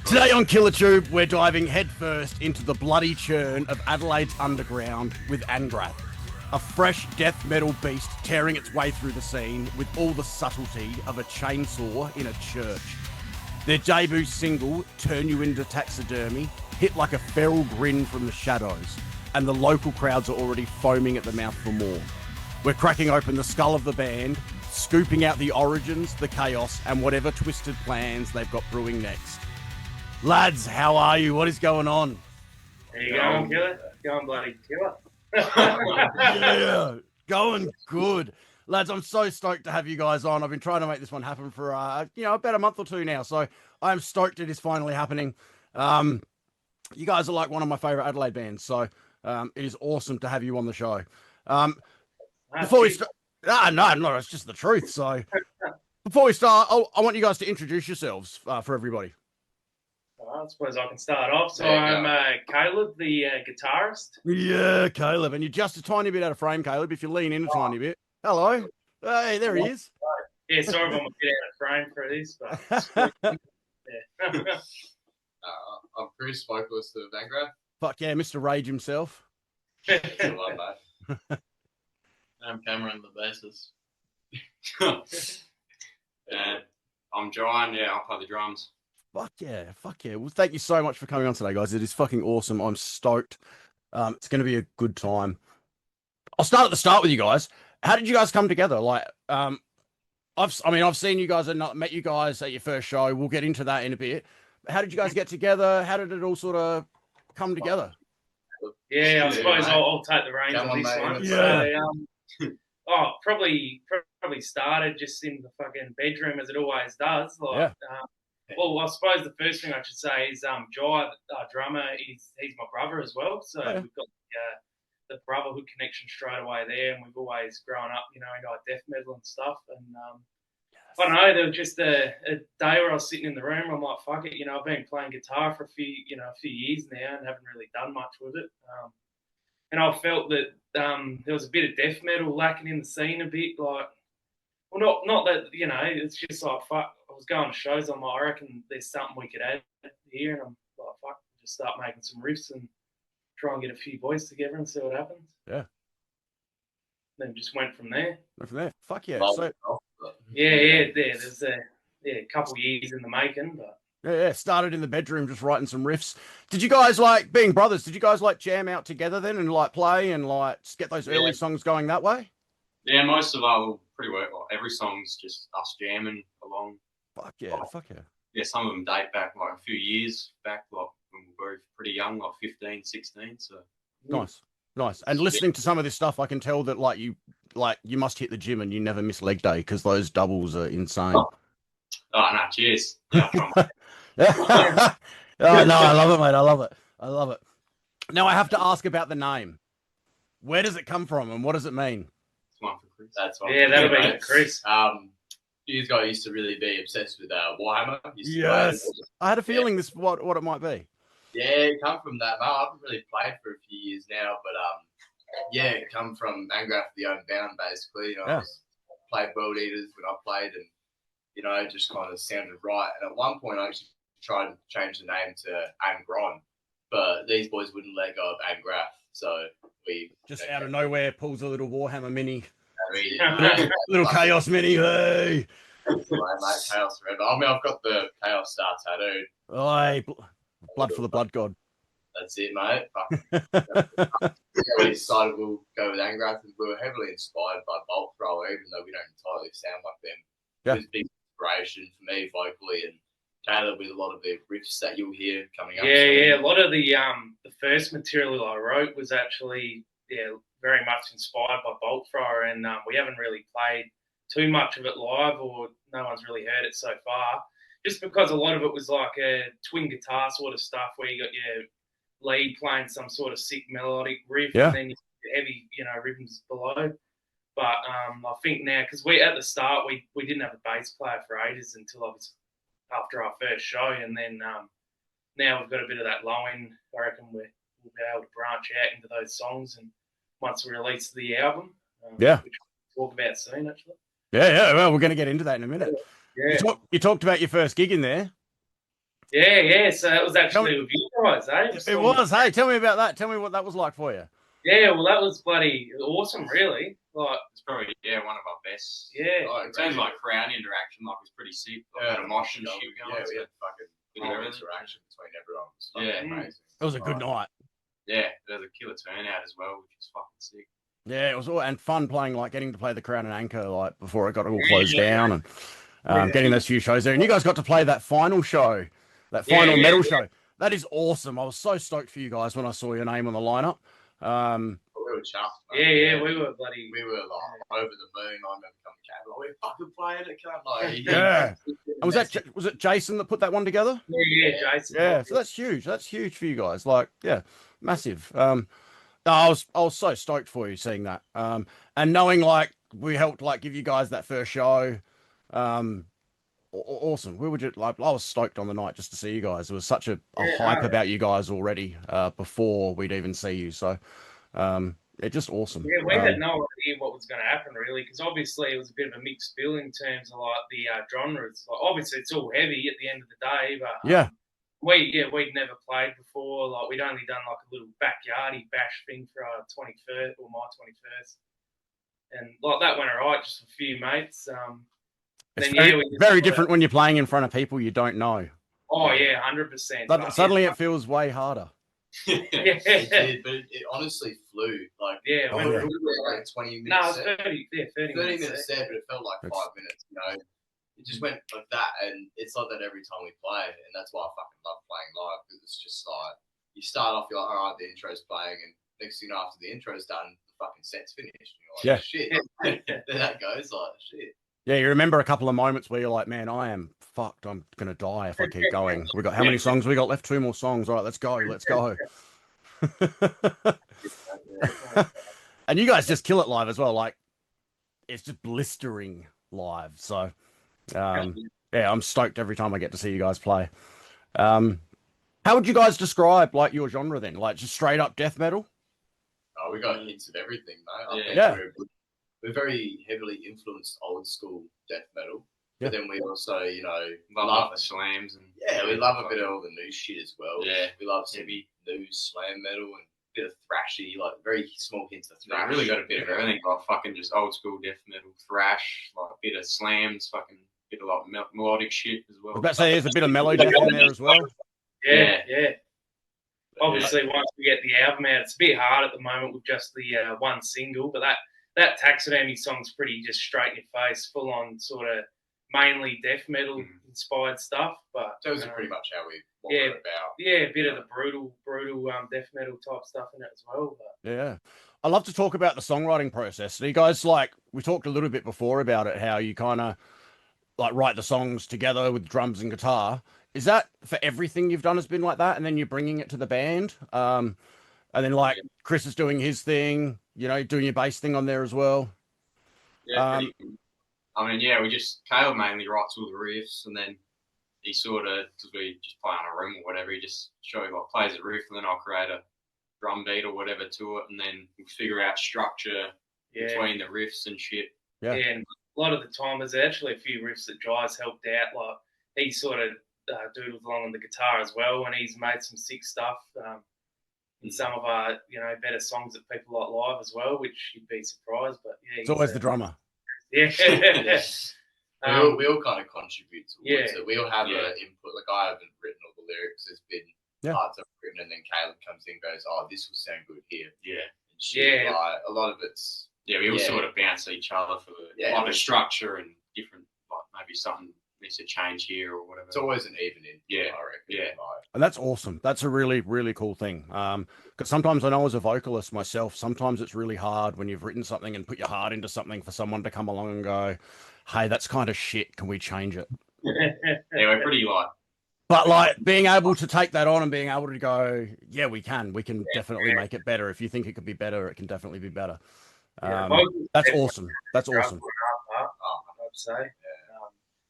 Today on KillerTube, we're diving headfirst into the bloody churn of Adelaide's underground with Anggrath, a fresh death metal beast tearing its way through the scene with all the subtlety of a chainsaw in a church. Their debut single, You Into Taxidermy, hit like a feral grin from the shadows, and the local crowds are already foaming at the mouth for more. We're cracking open the skull of the band, scooping out the origins, the chaos, and whatever twisted plans they've got brewing next. Lads, how are you? What is going on? How you going, Killer? Going bloody Killer. Yeah, going good. Lads, I'm so stoked to have you guys on. I've been trying to make this one happen for, about a month or two now. So I'm stoked it is finally happening. You guys are like one of my favorite Adelaide bands. So it is awesome to have you on the show. Before we start, no, it's just the truth. So before we start, I want you guys to introduce yourselves for everybody. Well, I suppose I can start off. So I'm Caleb, the guitarist. Yeah, Caleb. And you're just a tiny bit out of frame, Caleb, if you lean in a tiny bit. Hello. Hey, there he is. Yeah, sorry if I'm a bit out of frame for this, but yeah. I'm Chris, vocalist of Anggrath. Fuck yeah, Mr. Rage himself. I love that. I'm Cameron, the bassist. And I'm John, I'll play the drums. Fuck yeah. Well, thank you so much for coming on today, guys. It is fucking awesome. I'm stoked. It's going to be a good time. I'll start at the start with you guys. How did you guys come together? Like, I've seen you guys and not met you guys at your first show. We'll get into that in a bit. How did you guys get together? How did it all sort of come together? Yeah, I suppose I'll take the reins on this one. Yeah. So, probably started just in the fucking bedroom as it always does. Like, well, I suppose the first thing I should say is Jai, our drummer, he's my brother as well. So we've got the brotherhood connection straight away there, and we've always grown up, into like death metal and stuff. And I don't know, there was just a day where I was sitting in the room. I'm like, fuck it, I've been playing guitar for a few years now, and haven't really done much with it. And I felt that there was a bit of death metal lacking in the scene a bit, like. Well, not that, it's just like, fuck, I was going to shows, I'm like, I reckon there's something we could add here, and I'm like, fuck, just start making some riffs and try and get a few boys together and see what happens. Yeah. Then just went from there. Fuck yeah. There's a couple of years in the making, but. Yeah, started in the bedroom just writing some riffs. Did you guys, like, being brothers, did you guys, like, jam out together then and, like, play and, like, get those early songs going that way? Yeah, most of our pretty well. Every song's just us jamming along. Fuck yeah. Yeah, some of them date back like a few years back, like when we were pretty young, like 15, 16. So nice. And listening to some of this stuff, I can tell that you must hit the gym and you never miss leg day because those doubles are insane. Oh no, cheers. Yeah, oh no, I love it, mate. I love it. Now I have to ask about the name. Where does it come from and what does it mean? One for Chris. That's one. Yeah, that'll be Chris. These guys used to really be obsessed with Warhammer. Yes, I had a feeling this what it might be. Yeah, it come from that. I haven't really played for a few years now, but it come from Anggrath, the own band, basically. I played World Eaters when I played, and it just kind of sounded right. And at one point, I actually tried to change the name to Angron, but these boys wouldn't let go of Anggrath. So we just out of nowhere pulls a little Warhammer mini, little Chaos mini. Hey, mate, Chaos forever. I mean, I've got the Chaos Star tattooed. Aye, blood for the blood god. That's it, mate. We decided we'll go with Anggrath, and we were heavily inspired by Bolt Thrower, even though we don't entirely sound like them. Yeah. It was a big inspiration for me vocally, and Taylor with a lot of the riffs that you'll hear coming up. Yeah. A lot of the first material I wrote was actually very much inspired by Bolt Thrower, and we haven't really played too much of it live, or no one's really heard it so far. Just because a lot of it was like a twin guitar sort of stuff, where you got your lead playing some sort of sick melodic riff, and then your heavy, rhythms below. But I think now, because at the start we didn't have a bass player for ages until obviously after our first show, and then now we've got a bit of that low end. I reckon we'll be able to branch out into those songs, and once we release the album, which we'll talk about soon, actually. Yeah. Well, we're going to get into that in a minute. Yeah. You talked about your first gig in there. Yeah. So that was actually with you guys, eh? It was. Hey, tell me about that. Tell me what that was like for you. Yeah, well, that was bloody awesome, really. Like, it's probably one of our best. Yeah. In terms of like crowd interaction, like it was pretty sick. Like, had a mosh and shit going. Yeah, we had fucking interaction between everyone. It was fucking amazing. It was a good night. Yeah, there was a killer turnout as well, which was fucking sick. Yeah, it was all and fun playing, like getting to play the Crown and Anchor, like before it got all closed down, and getting those few shows there. And you guys got to play that final show, that final metal show. That is awesome. I was so stoked for you guys when I saw your name on the lineup. We were chuffed. Yeah, we were like over the moon. I remember coming to like, we're fucking playing it, can't like. Yeah. And was it Jason that put that one together? Yeah, Jason. Yeah, so that's huge. That's huge for you guys. Like, yeah, massive. I was so stoked for you seeing that. And knowing like we helped like give you guys that first show. Awesome. We were just like I was stoked on the night just to see you guys. There was such a hype about you guys already before we'd even see you. So it's just awesome. Yeah, we had no idea what was going to happen really, because obviously it was a bit of a mixed bill in terms of like the genres. Like, obviously it's all heavy at the end of the day, but we'd never played before. Like we'd only done like a little backyardy bash thing for our 21st or my 21st, and like that went alright, just a few mates. It's very different when you're playing in front of people you don't know. Oh yeah, 100%. Suddenly it feels way harder. It did, but it honestly flew. Like we were like 20 minutes. No, it was 30 minutes there, but it felt like 5 minutes. You know, it just went like that, and it's like that every time we play, and that's why I fucking love playing live, because it's just like you start off, you're like, all right, the intro's playing, and next thing you know, after the intro's done, the fucking set's finished. And you're like, shit. There that goes, like shit. Yeah, you remember a couple of moments where you're like, man, I am fucked. I'm going to die if I keep going. We got how many songs? We got left 2 more songs. All right, let's go. Let's go. And you guys just kill it live as well. Like, it's just blistering live. So, yeah, I'm stoked every time I get to see you guys play. How would you guys describe, like, your genre then? Like, just straight up death metal? Oh, we got hints of everything, mate. We're very heavily influenced old school death metal, but then we also, you know, love the slams and we love a bit of all the new shit as well. Yeah, we love some new slam metal and a bit of thrashy, like very small hints of thrash. We really got a bit of everything, like fucking just old school death metal, thrash, like a bit of slams, fucking bit of like melodic shit as well. I was about to say there's a bit of mellow death in there as well. Yeah. Obviously, once we get the album out, it's a bit hard at the moment with just the one single, but that Taxidermy song's pretty just straight in your face, full on sort of mainly death metal inspired stuff. But those are pretty much how we it about. Yeah, a bit of the brutal death metal type stuff in it as well. But. Yeah. I love to talk about the songwriting process. So you guys, like, we talked a little bit before about it, how you kind of like write the songs together with drums and guitar. Is that for everything you've done has been like that? And then you're bringing it to the band? And then like Chris is doing his thing, you know, doing your bass thing on there as well. Yeah, we just Caleb mainly writes all the riffs, and then he sort of, because we just play on a room or whatever, he just plays a riff, and then I'll create a drum beat or whatever to it, and then we'll figure out structure between the riffs and shit. Yeah, and a lot of the time there's actually a few riffs that Jai's helped out. Like he sort of doodles along on the guitar as well, and he's made some sick stuff. In some of our, you know, better songs that people like live as well, which you'd be surprised. But yeah, it's always the drummer. Yeah. We all kind of contribute towards it. We all have an input. Like I haven't written all the lyrics. There's been parts I've written, and then Caleb comes in and goes, "Oh, this will sound good here." Yeah. Like, a lot of it's we all sort of bounce each other for a lot of structure and different, like maybe something needs to change here or whatever. It's always an even in. I reckon. Yeah. And that's awesome. That's a really, really cool thing. Because sometimes I know as a vocalist myself, sometimes it's really hard when you've written something and put your heart into something for someone to come along and go, hey, that's kind of shit. Can we change it? We're pretty like. But like being able to take that on and being able to go, yeah, we can definitely make it better. If you think it could be better, it can definitely be better. That's awesome. That's awesome. I'd say.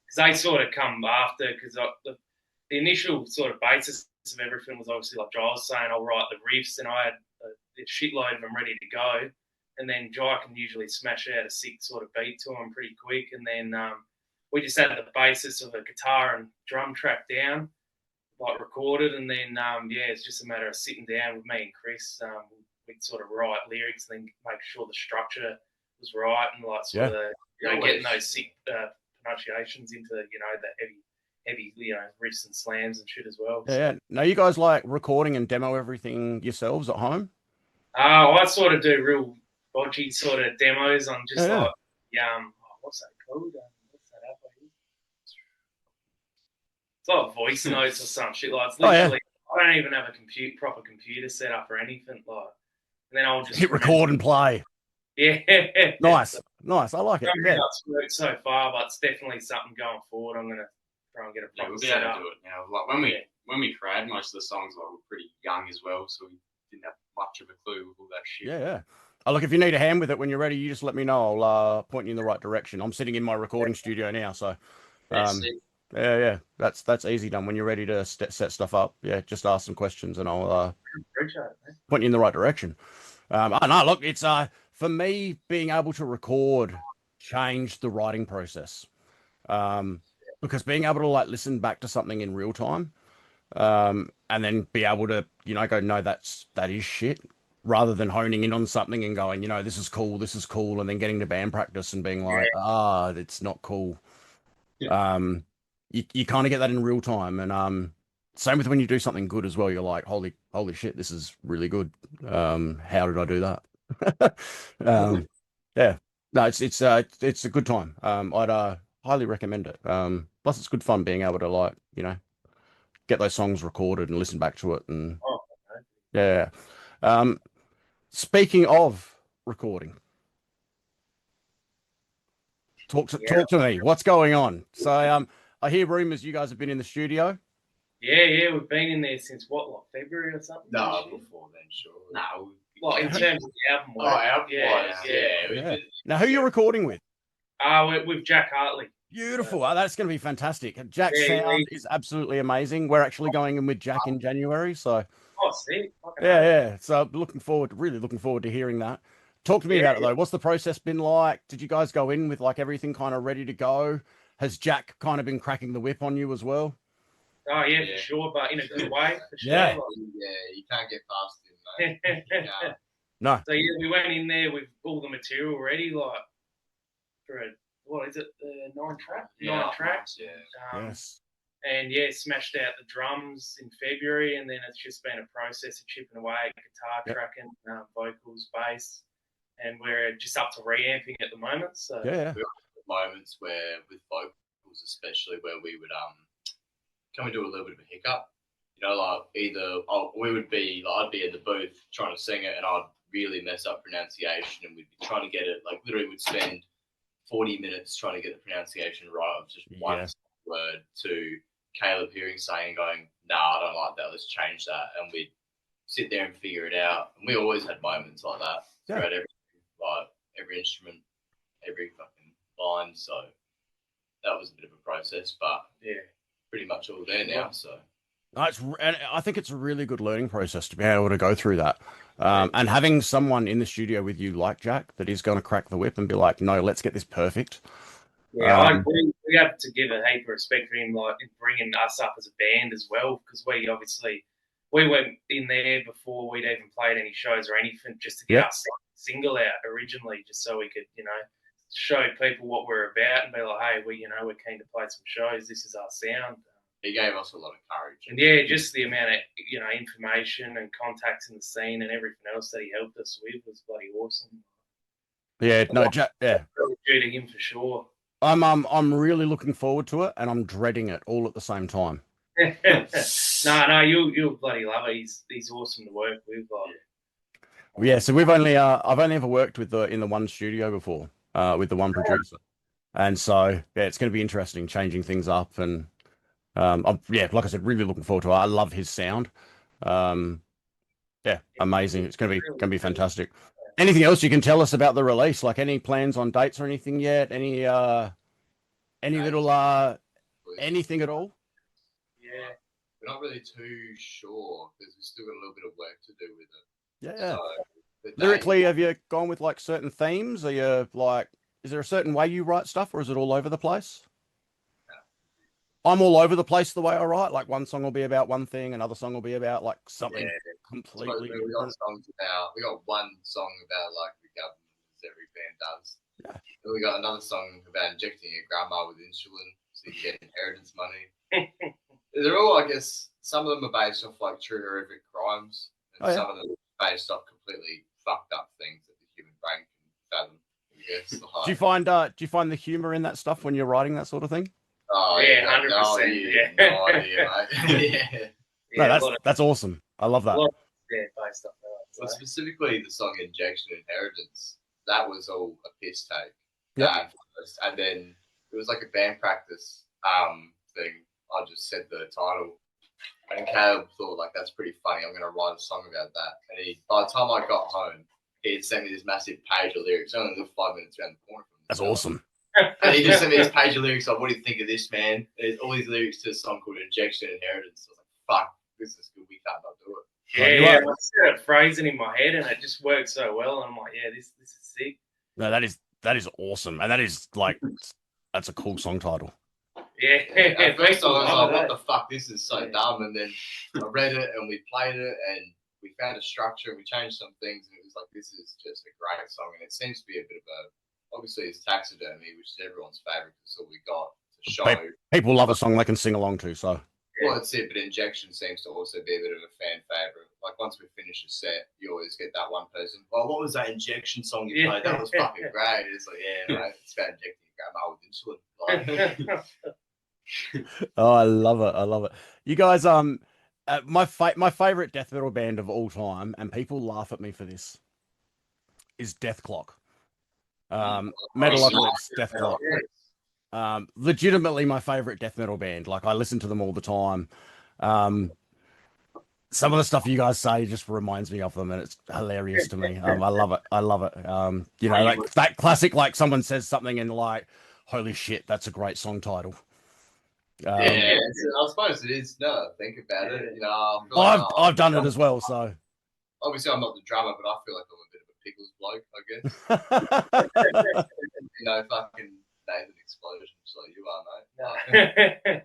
Because they sort of come after, because the initial sort of basis of everything was obviously like Jai was saying, I'll write the riffs, and I had a shitload of them ready to go. And then Jai can usually smash out a sick sort of beat to them pretty quick. And then we just had the basis of a guitar and drum track down. like recorded, and then yeah, it's just a matter of sitting down with me and Chris. We'd sort of write lyrics and then make sure the structure was right, and like sort of getting those sick pronunciations into the heavy riffs and slams and shit as well. Yeah. Now you guys like recording and demo everything yourselves at home? I sort of do real bodgy sort of demos on just like what's that called? What's that app I use? It's like voice notes or some shit. Like it's literally I don't even have a proper computer set up or anything. Like, and then I'll just hit record and play. Yeah. Nice. I like it. Yeah. It's worked so far, but it's definitely something going forward. I'm gonna try and get a proper we'll be set able up. to do it now. Like when we created most of the songs, like, we were pretty young as well, so we didn't have much of a clue with all that shit. Yeah. Oh, look, if you need a hand with it when you're ready, you just let me know. I'll point you in the right direction. I'm sitting in my recording studio now, so yeah, that's easy done. When you're ready to set stuff up, just ask some questions and I'll point you in the right direction. I know. Look, it's for me, being able to record changed the writing process, because being able to like listen back to something in real time, and then be able to go, no, that is shit, rather than honing in on something and going, this is cool, and then getting to band practice and being like, it's not cool. You kind of get that in real time, and same with when you do something good as well. You're like, holy shit, this is really good. How did I do that? Yeah, no, it's a good time. I'd highly recommend it. Plus it's good fun being able to like get those songs recorded and listen back to it, and yeah. Speaking of recording, talk to me. What's going on? So I hear rumors you guys have been in the studio. Yeah, we've been in there since February or something? No, before then, sure. No. Well, in terms of the album work. Album yeah. Now, who are you recording with? With Jack Hartley. Beautiful. That's going to be fantastic. Jack's sound is absolutely amazing. We're actually going in with Jack in January, so. Oh, sick. Yeah. So really looking forward to hearing that. Talk to me about it though. What's the process been like? Did you guys go in with like everything kind of ready to go? Has Jack kind of been cracking the whip on you as well? Oh yeah, for sure, but in a good way. For sure. Yeah, you can't get past him, mate. No. So we went in there with all the material ready, like for what is it, 9 track? 9 tracks. Yeah. Yes. And smashed out the drums in February, and then it's just been a process of chipping away guitar tracking, vocals, bass, and we're just up to reamping at the moment. So yeah. We're at moments where with vocals, especially where we would come into a little bit of a hiccup. Like I'd be in the booth trying to sing it, and I'd really mess up pronunciation, and we'd be trying to get it. Like literally, we'd spend 40 minutes trying to get the pronunciation right of just one word to Caleb hearing saying, going, "Nah, I don't like that. Let's change that." And we'd sit there and figure it out. And we always had moments like that throughout every instrument, every fucking line. So that was a bit of a process, but pretty much all there now. So and I think it's a really good learning process to be able to go through that. And having someone in the studio with you like Jack that is going to crack the whip and be like, no, let's get this perfect. Yeah, we have to give a heap of respect for him, like in bringing us up as a band as well, because we went in there before we'd even played any shows or anything, just to get our single out originally, just so we could, show people what we're about and be like, hey, we're keen to play some shows. This is our sound. He gave us a lot of courage. And just the amount of information and contacts in the scene and everything else that he helped us with was bloody awesome. Yeah, no, Jack. Yeah, due to him for sure. I'm really looking forward to it, and I'm dreading it all at the same time. No, you'll bloody love it. He's awesome to work with. Yeah, so we've only I've only ever worked with in the one studio before, with the one producer, and so it's going to be interesting changing things up, and I'm like I said, really looking forward to it. I love his sound. Amazing. It's going to be fantastic. Anything else you can tell us about the release? Like any plans on dates or anything yet? Any little anything at all? Yeah, we're not really too sure because we've still got a little bit of work to do with it. Yeah. So, lyrically, have you gone with like certain themes? Are you like, is there a certain way you write stuff, or is it all over the place? I'm all over the place the way I write. Like one song will be about one thing, another song will be about like something completely different. We got one song about like the government, as every band does. Yeah. Then we got another song about injecting your grandma with insulin so you get inheritance money. They're all, I guess, some of them are based off like true horrific crimes, and some of them are based off completely fucked up things that the human brain can fathom. I guess. Do you find the humor in that stuff when you're writing that sort of thing? Oh yeah, 100%. No idea, mate. No, that's awesome. I love that. Based off that. Well, specifically the song "Injection Inheritance," that was all a piss take. Yeah. And then it was like a band practice thing. I just said the title, and Caleb thought like that's pretty funny. I'm gonna write a song about that. And by the time I got home, he had sent me this massive page of lyrics. I only lived 5 minutes around the corner from That's awesome. And he just sent me this page of lyrics like, what do you think of this, man? There's all these lyrics to a song called Injection Inheritance. I was like, fuck, this is good. We can't not do it. Yeah, I set a phrasing in my head and it just worked so well. And I'm like, yeah, this is sick. No, that is awesome. And that is like, that's a cool song title. Yeah. At first I was like, what the fuck? This is so dumb. And then I read it and we played it and we found a structure and we changed some things. And it was like, this is just a great song. And it seems to be a bit of a, obviously it's Taxidermy, which is everyone's favourite. That's all we got to show. People love a song they can sing along to, so. Well, that's it, but Injection seems to also be a bit of a fan favourite. Like, once we finish a set, you always get that one person, oh, what was that Injection song you played? That was fucking great. It's like, yeah, mate, it's about injecting your grandma with insulin. Like, oh, I love it. You guys, my favourite death metal band of all time, and people laugh at me for this, is Death Clock. Metalocalypse, Death Clock. Legitimately my favorite death metal band. Like I listen to them all the time. Some of the stuff you guys say just reminds me of them, and it's hilarious to me. I love it. You know, like that classic, like someone says something and like, holy shit, that's a great song title. I suppose it is. No, think about it. You know, I've done it as well. So obviously I'm not the drummer, but I feel like I'm a bit of a pickles bloke, I guess. You know, fucking Nathan Explosion, so you are, mate.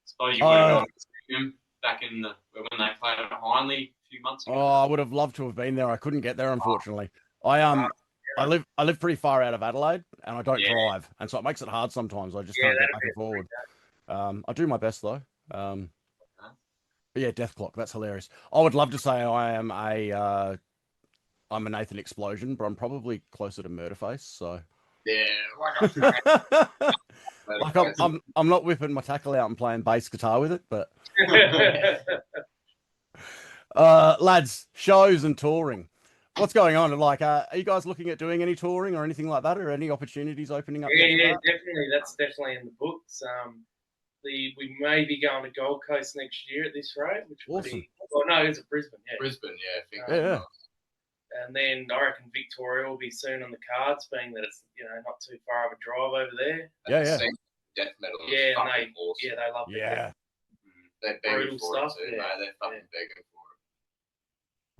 Suppose you would have him back in when they played at Hindley a few months ago. Oh, I would have loved to have been there. I couldn't get there, unfortunately. I live pretty far out of Adelaide, and I don't drive, and so it makes it hard sometimes. I just can't get back and forward. I do my best though. But yeah, Death Clock, that's hilarious. I would love to say I'm a Nathan Explosion, but I'm probably closer to Murderface. So yeah, like I'm not whipping my tackle out and playing bass guitar with it, but lads, shows and touring. What's going on? Like, are you guys looking at doing any touring or anything like that, or any opportunities opening up? Yeah, definitely. That's definitely in the books. We may be going to Gold Coast next year at this rate, which would awesome. It's Brisbane. Yeah, Brisbane. Yeah, and then I reckon Victoria will be soon on the cards, being that it's not too far of a drive over there. Yeah. Death metal. Yeah, awesome. they love it. Yeah, they're begging for stuff, it too, mate. They're fucking begging for it.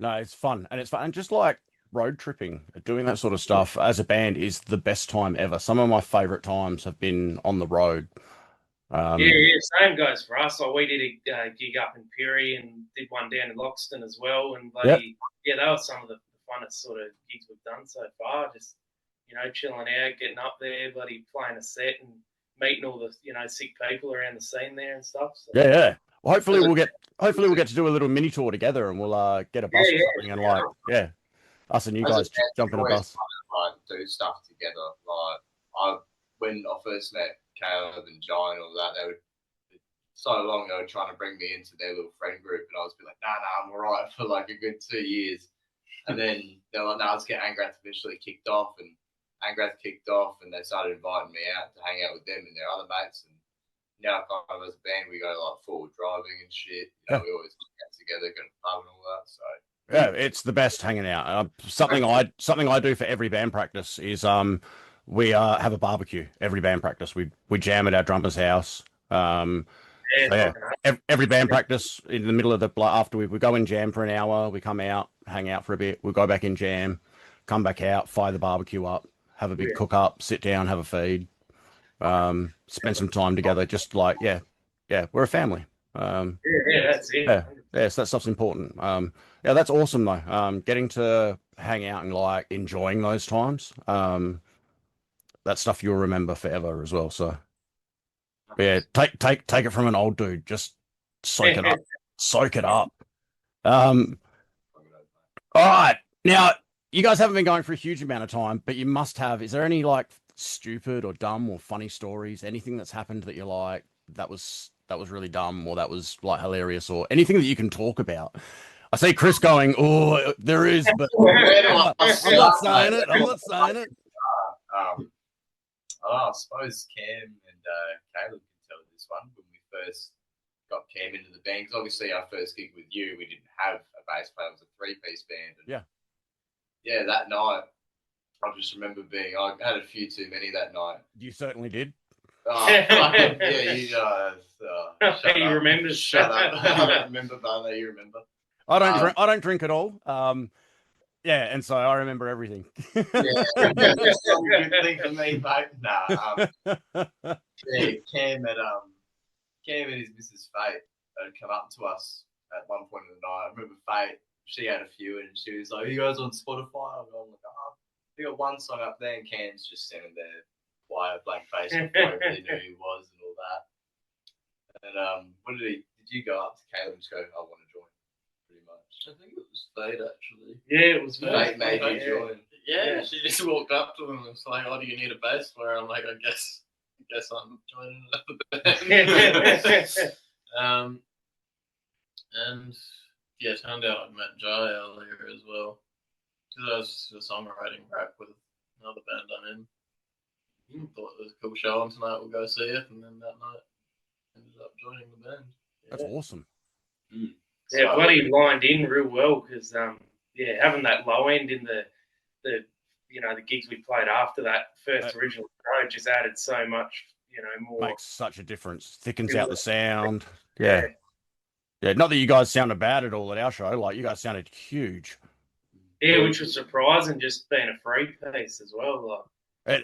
No, it's fun, and just like road tripping, doing that sort of stuff as a band is the best time ever. Some of my favorite times have been on the road. Same goes for us. Like we did a gig up in Perry and did one down in Loxton as well, and they were some of the funnest sort of gigs we've done so far. Just chilling out, getting up there, playing a set and meeting all the sick people around the scene there and stuff. So. Yeah. Well, hopefully we'll get to do a little mini tour together, and we'll get a bus or something, and us and you guys jump in a bus. Do stuff together. Like when I first met Caleb and John and all that, they were so long they were trying to bring me into their little friend group, and I was like, nah, I'm all right for like a good 2 years. And then they're like, let's get Anggrath officially kicked off, and Anggrath kicked off, and they started inviting me out to hang out with them and their other mates. And now, kind of as a band, we go like forward driving and shit. We always get together, go to the pub and all that. So yeah, it's the best hanging out. Something I do for every band practice is we have a barbecue every band practice. We jam at our drummer's house. Every band practice in the middle of after we go in jam for an hour, we come out, hang out for a bit, we go back in jam, come back out, fire the barbecue up, have a big cook up, sit down, have a feed, spend some time together. Just like yeah, we're a family. That's it. Yeah, so that stuff's important. Yeah, that's awesome though. Getting to hang out and like enjoying those times. That stuff you'll remember forever as well. So yeah, take it from an old dude. Just soak it up. Soak it up. Um, all right. Now, you guys haven't been going for a huge amount of time, but you must have. Is there any like stupid or dumb or funny stories? Anything that's happened that you're like, that was really dumb, or that was like hilarious, or anything that you can talk about? I see Chris going, oh, there is, but I'm not saying it. I'm not saying it. I suppose Cam and Caleb can tell this one. When we first got Cam into the band, because obviously our first gig with you, we didn't have a bass player. It was a three-piece band. And yeah, that night, I just remember I had a few too many that night. You certainly did. Oh, yeah, you guys. You remember? Shut up. I don't remember, but you remember. I don't drink at all. Yeah, and so I remember everything. Yeah, that's a good thing for me, mate. Nah, yeah, Cam and his Mrs. Fate had come up to us at one point in the night. I remember Fate, she had a few, and she was like, "Are you guys on Spotify?" I'm like, we got one song up there, and Cam's just standing there, quiet, blank face, before I really knew who he was and all that. And did you go up to Caleb and just go, "I want to join"? Pretty much. I think it was Fate actually. Yeah, it was Fate made you join. Yeah, she just walked up to him and was like, "Oh, do you need a bass player?" I'm like, I guess I'm joining the band. And yeah, turned out I met Jai earlier as well. Because I was a songwriting rap with another band I'm in. Thought it was a cool show, and tonight we'll go see it. And then that night ended up joining the band. That's awesome. Yeah, bloody lined in real well because having that low end in the the gigs we played after that first original show just added so much, more. Makes such a difference. Thickens out the sound. Yeah. Yeah, not that you guys sounded bad at all at our show. Like, you guys sounded huge. Yeah, which was surprising, just being a free piece as well. Like,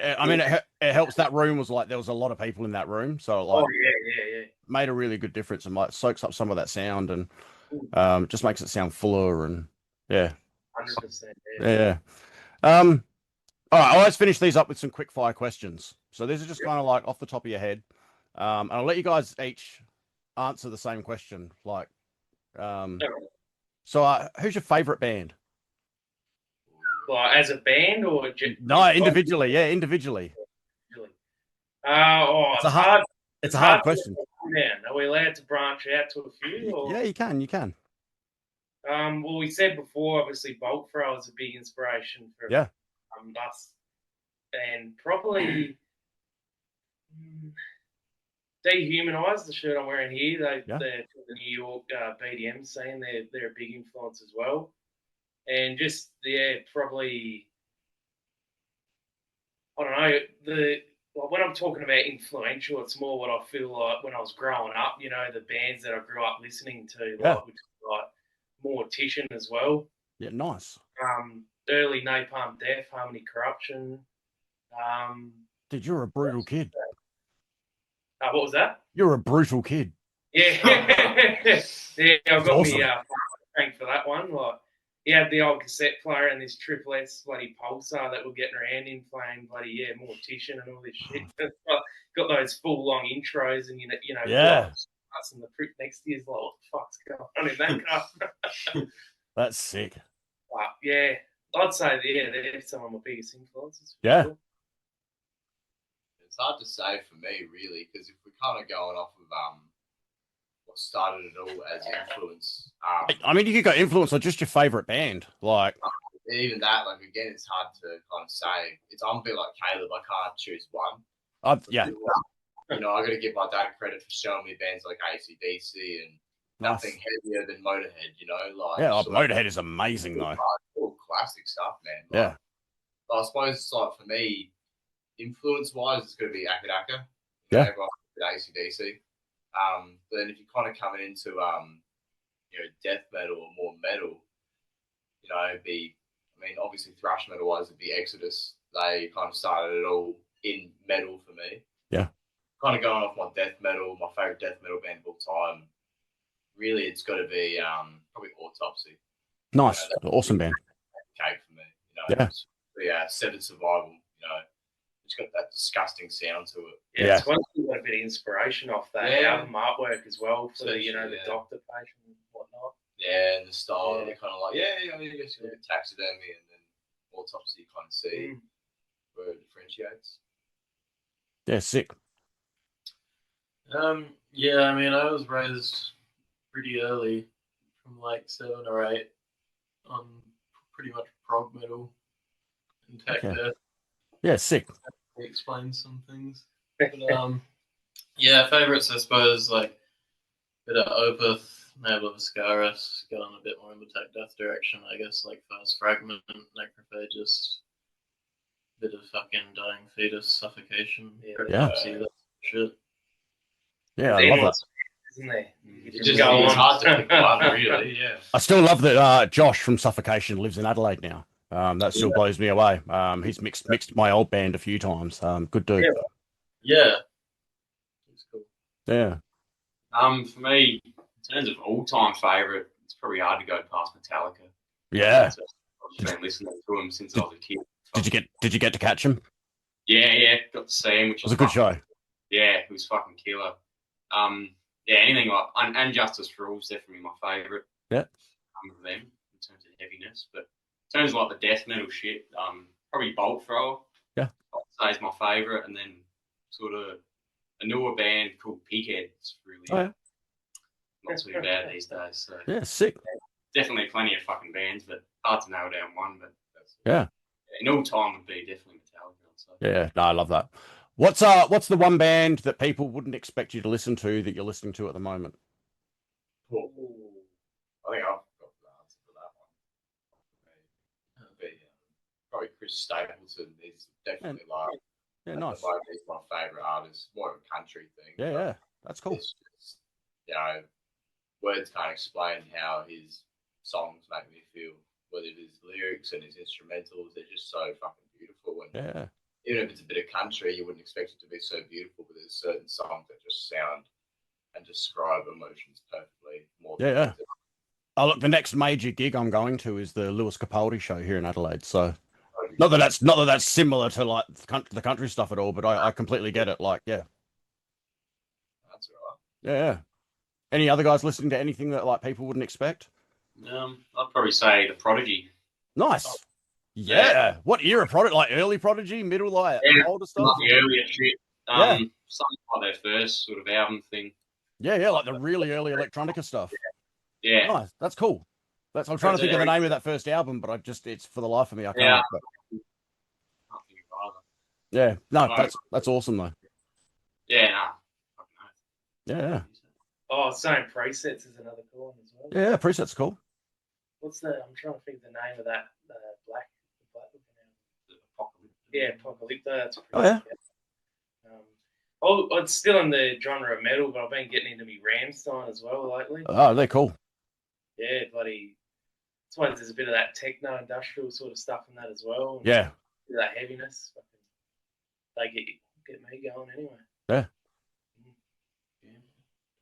it helps. That room was like, there was a lot of people in that room. So, like, yeah. Made a really good difference and, like, soaks up some of that sound and just makes it sound fuller and, yeah. 100%. Yeah. All right, I always finish these up with some quick fire questions. So these are just kind of like off the top of your head. And I'll let you guys each answer the same question. Like, so who's your favorite band? Well, as a band or no, individually? Yeah, individually. It's hard. It's a hard question. Are we allowed to branch out to a few? Or? Yeah, you can. You can. Well, we said before, obviously, Bolt Throw is a big inspiration for us, and probably Dehumanize, the shirt I'm wearing here. They're from the New York BDM scene. They're a big influence as well, and just probably I don't know when I'm talking about influential, it's more what I feel like when I was growing up. The bands that I grew up listening to, which is like Mortician as well. Yeah, nice. Early Napalm Death, Harmony Corruption. Dude, you're a brutal kid. What was that? You're a brutal kid. Yeah. I've got awesome. Me thank for that one. Like, he had the old cassette player and this Triple S bloody Pulsar that we're getting around in playing bloody Mortician and all this shit. Got those full long intros and us and the prick next to you is like, what the fuck's going on in that car? That's sick. But yeah, I'd say they're some of my biggest influences. Yeah. Sure. It's hard to say for me, really, because if we're kind of going off of what started it all as influence. I mean, you could go influence or just your favorite band, like. Even that, like, again, it's hard to kind of say. I'm a bit like Caleb. I can't choose one. Yeah. I got to give my dad credit for showing me bands like AC/DC and nothing heavier than Motorhead. Motorhead is amazing though. All classic stuff, man. Yeah. I suppose it's like for me, influence-wise, it's going to be Akadaka. Yeah. AC/DC. But then if you're kind of coming into death metal or more metal, obviously thrash metal-wise, it'd be Exodus. They kind of started it all in metal for me. Yeah. kind of going off my death metal, my favorite death metal band of all time. Really, it's got to be probably Autopsy. Nice, You know, awesome band. Cake for me. Yeah. Severed Survival. It's got that disgusting sound to it. Yeah, it's wonderful. Got a bit of inspiration off that album artwork as well for the the doctor patient and whatnot. Yeah, and the style, they're kind of like, I guess you look at Taxidermy and then Autopsy, you kind of see where it differentiates. Yeah, sick. Yeah, I mean, I was raised pretty early, from like 7 or 8, on pretty much prog metal and tech death. Yeah, sick. It explains some things. But, yeah, favorites, I suppose, like a bit of Opeth, Navel of Ascaris, going a bit more in the tech death direction, I guess, like First Fragment, Necrophagist, bit of fucking Dying Fetus, Suffocation. Yeah. That shit. Yeah, I love that. Isn't there? It's hard to pick one, really, yeah. I still love that Josh from Suffocation lives in Adelaide now. That still blows me away. He's mixed my old band a few times. Good dude. Yeah. It's cool. Yeah. For me, in terms of all-time favourite, it's probably hard to go past Metallica. Yeah. I've been listening to him since I was a kid. Did you get to catch him? Yeah, got to see him, which was a good show. Yeah, it was fucking killer. Anything like Unjustice for All is definitely my favourite. Yeah. Of them in terms of heaviness, but in terms of like the death metal shit, probably Bolt Thrower. Yeah. I'd say is my favourite, and then sort of a newer band called Pighead. It's really not too bad these days. So yeah, sick. Definitely plenty of fucking bands, but hard to nail down one. But yeah, in all time would be definitely Metallica. So. Yeah, no, I love that. What's the one band that people wouldn't expect you to listen to that you're listening to at the moment? Cool. I think I've got the answer for that one. Probably Chris Stapleton is definitely nice. He's my favourite artist. More of a country thing. Yeah, that's cool. It's just, words can't explain how his songs make me feel. Whether it is lyrics and his instrumentals, they're just so fucking beautiful. And even if it's a bit of country, you wouldn't expect it to be so beautiful, but there's certain songs that just sound and describe emotions perfectly. Oh, look, the next major gig I'm going to is the Lewis Capaldi show here in Adelaide. So, not that that's similar to like the country stuff at all, but I completely get it. Like, yeah, that's right. Yeah. Any other guys listening to anything that like people wouldn't expect? I'd probably say The Prodigy. Nice. Yeah. What era Prodigy? Like early Prodigy, middle, like older stuff? Not the earlier shit. Something like their first sort of album thing. Yeah, like the really early electronica stuff. Yeah. Nice. That's cool. I'm trying to think of the name of that first album, but it's for the life of me, I can't. Yeah. No, that's awesome though. Yeah, Yeah. Oh, same Presets is another cool one as well. Yeah, Presets cool. What's I'm trying to think the name of that black Yeah, Apocalypto. That's it's still in the genre of metal, but I've been getting into me Rammstein as well lately. Oh, they're cool. Yeah, bloody. I suppose there's a bit of that techno industrial sort of stuff in that as well. And yeah. That heaviness. They get me going anyway. Yeah.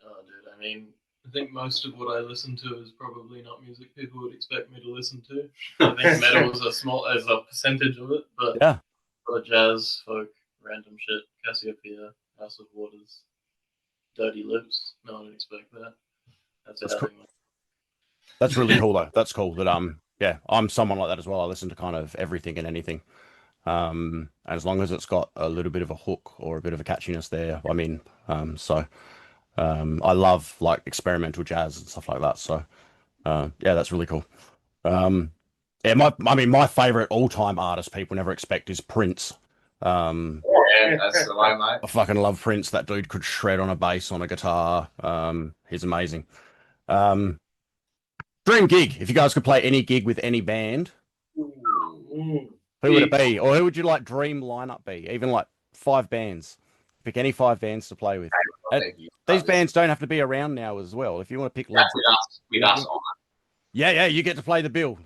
Oh, dude, I mean, I think most of what I listen to is probably not music people would expect me to listen to. I think metal is a percentage of it, but jazz, folk, random shit, Cassiopeia, House of Waters, Dirty Lips. No one would expect that. That's cool. That's really cool though. That's cool that I'm someone like that as well. I listen to kind of everything and anything. And as long as it's got a little bit of a hook or a bit of a catchiness there, I mean, I love like experimental jazz and stuff like that. So, that's really cool. My favorite all-time artist people never expect is Prince. That's the way, mate. I fucking love Prince. That dude could shred on a bass, on a guitar. He's amazing. Dream gig. If you guys could play any gig with any band, who would it be? Or who would you like dream lineup be? Even like 5 bands. Pick any 5 bands to play with. These bands don't have to be around now as well. If you want to pick with us on it. Yeah, you get to play the bill.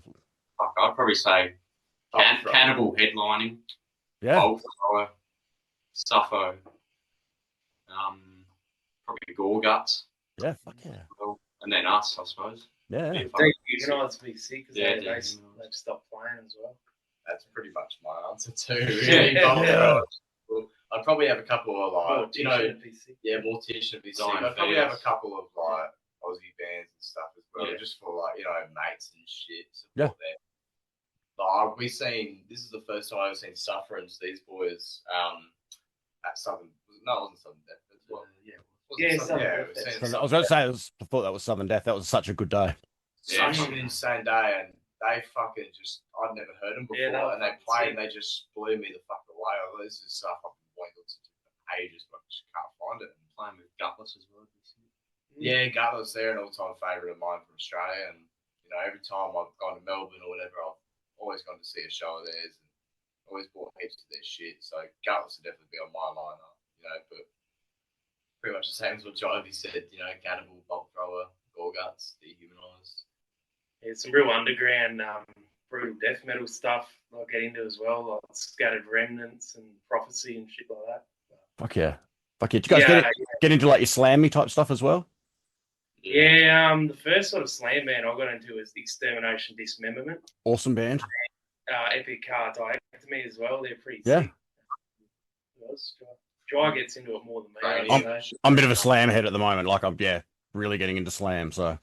Fuck, I'd probably say Cannibal headlining. Yeah. Bolt Thrower, Suffo. Probably Gore Guts. Yeah, fuck yeah. Well, and then us, I suppose. Yeah. Dehumanised be sick because Yeah, they've stopped playing as well. That's pretty much my answer too. Really. Yeah. I'd probably have a couple of like, you know, Mortician be sick. Mortician would be sick. Dying I'd probably have a Fetus. couple of like Aussie bands and stuff as well, Yeah. just for like, you know, mates and shit. Yeah. Support them. Like this is the first time I've seen Sufferance, these boys, at Southern. No, it wasn't Southern Death. It was, Southern Death. we've seen I Southern was going to Death. say, I thought that was Southern Death. That was such a good day. Such an insane day, and they fucking just, I'd never heard them before, and they played and they just blew me the fuck away. Like, this is stuff I've been wanting to listen to for ages, but I just can't find it. And playing with Gutless as well. Yeah, Gutless, they're an all-time favourite of mine from Australia, and you know, every time I've gone to Melbourne or whatever, I've always gone to see a show of theirs, and always bought heaps of their shit. So Gutless would definitely be on my lineup, you know, but pretty much the same as what Jivey said, you know, Cannibal, Bob Thrower, Gore Guts, Dehumanised. Yeah, some real underground, brutal death metal stuff I'll get into as well, like Scattered Remnants and Prophecy and shit like that. Fuck yeah. Fuck yeah. Did you guys get into like your slammy type stuff as well? Yeah, the first sort of slam band I got into was Extermination Dismemberment. Awesome band. Epic Diectomy as well. They're pretty sick. Jai gets into it more than me. I'm a bit of a slam head at the moment. Like I'm really getting into slam. So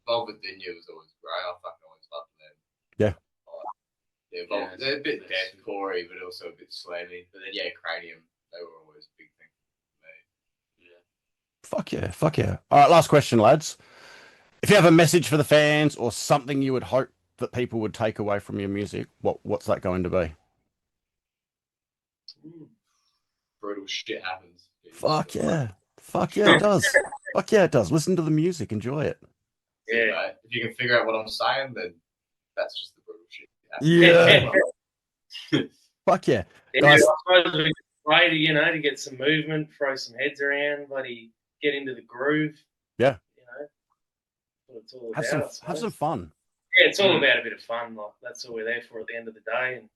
Velvet Vineyard was always great. I fucking always loved them. Yeah. They're a bit deathcore-y, but also a bit slammy. But then Cranium, they were always a big thing for me. Yeah. Fuck yeah. All right, last question, lads. If you have a message for the fans or something you would hope that people would take away from your music, what's that going to be? Brutal shit happens. Fuck yeah. Fuck yeah, it does. Fuck yeah, it does. Listen to the music. Enjoy it. Yeah. Mate. If you can figure out what I'm saying, then that's just the brutal shit. Yeah. Fuck yeah. Guys, I suppose we play to get some movement, throw some heads around, bloody get into the groove. Yeah. You know, what it's all about. Have some fun. Yeah, it's all about a bit of fun. Like that's all we're there for at the end of the day. And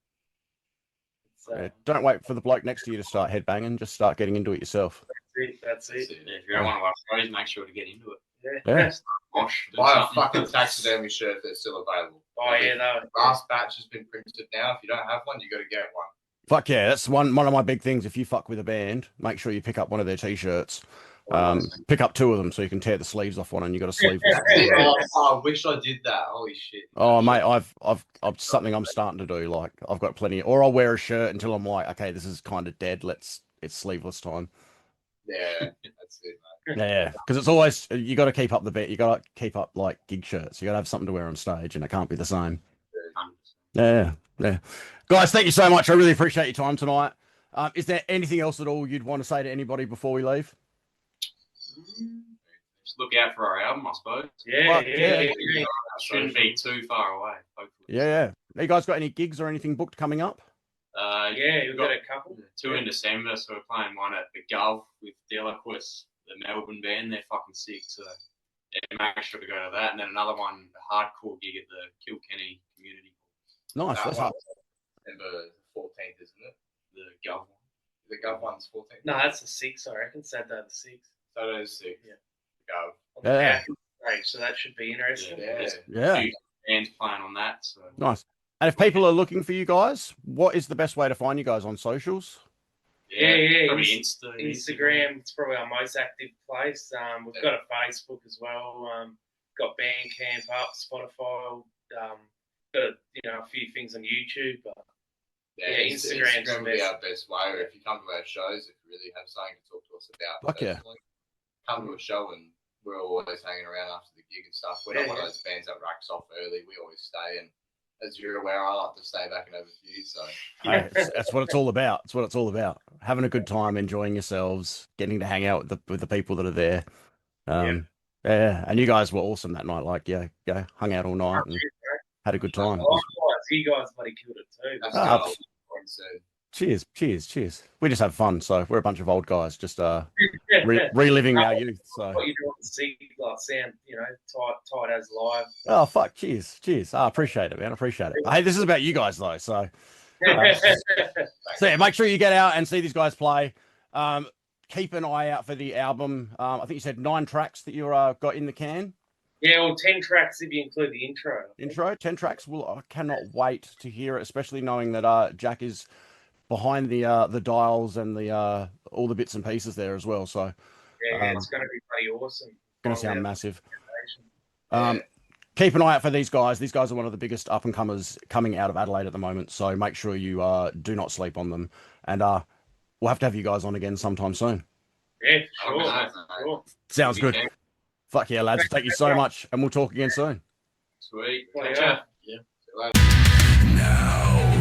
don't wait for the bloke next to you to start headbanging. Just start getting into it yourself. That's it. Yeah, if you're on one of our shows, make sure to get into it. Yeah. Buy a fucking taxidermy shirt if they're still available. Oh yeah, the last batch has been printed now. If you don't have one, you got to get one. Fuck yeah, that's one of my big things. If you fuck with a band, make sure you pick up one of their t-shirts. Pick up 2 of them so you can tear the sleeves off one, and you got a sleeve. I wish I did that. Holy shit! Oh mate, I've something I'm starting to do. Like I've got plenty, or I'll wear a shirt until I'm like, okay, this is kind of dead. It's sleeveless time. Yeah, that's it, mate. Yeah, because it's always you got to keep up the bit. You got to keep up like gig shirts. You got to have something to wear on stage, and it can't be the same. Yeah. Guys, thank you so much. I really appreciate your time tonight. Is there anything else at all you'd want to say to anybody before we leave? Just look out for our album, I suppose. Yeah. Shouldn't be too far away, hopefully. Yeah. Have you guys got any gigs or anything booked coming up? We've got a couple. 2 in December, so we're playing one at the Gov with Delaquist, the Melbourne band. They're fucking sick, so make sure to go to that. And then another one, a hardcore gig at the Kilkenny Community. Nice. That's up. December 14th, isn't it? The Gov one. The Gov one's 14th. No, that's the 6th, I reckon. Saturday the 6th. Saturday the 6th. Yeah. Gov. On the back stage, so that should be interesting. Yeah. 2 bands playing on that. So. Nice. And if people are looking for you guys, what is the best way to find you guys on socials? Yeah. Probably Instagram. It's probably our most active place. We've got a Facebook as well. Got Bandcamp up, Spotify. Got a few things on YouTube. But Instagram would be our best way. Or if you come to our shows, if you really have something to talk to us about, come to a show and we're always hanging around after the gig and stuff. We're not one of those bands that racks off early. We always stay, and as you're aware, I like to stay back and have a few. So that's what it's all about. It's what it's all about. Having a good time, enjoying yourselves, getting to hang out with the people that are there. And you guys were awesome that night. Like, hung out all night and had a good time. You guys bloody killed it too. Cheers. We just have fun. So we're a bunch of old guys just reliving our youth. So what you do on the seat, like sound, tight as live. Oh fuck! Cheers. I appreciate it, man. I appreciate it. Hey, this is about you guys though. So make sure you get out and see these guys play. keep an eye out for the album. I think you said 9 tracks that you got in the can. Yeah, well, 10 tracks if you include the intro. Intro, 10 tracks. Well, I cannot wait to hear it, especially knowing that Jack is behind the dials and the all the bits and pieces there as well. So yeah, it's going to be pretty awesome. Going to sound massive. Yeah. Keep an eye out for these guys. These guys are one of the biggest up and comers coming out of Adelaide at the moment. So make sure you do not sleep on them. And we'll have to have you guys on again sometime soon. Yeah, sure. Sounds good. Fuck yeah, lads. Thank you so much. And we'll talk again soon. Sweet. Yeah. Now.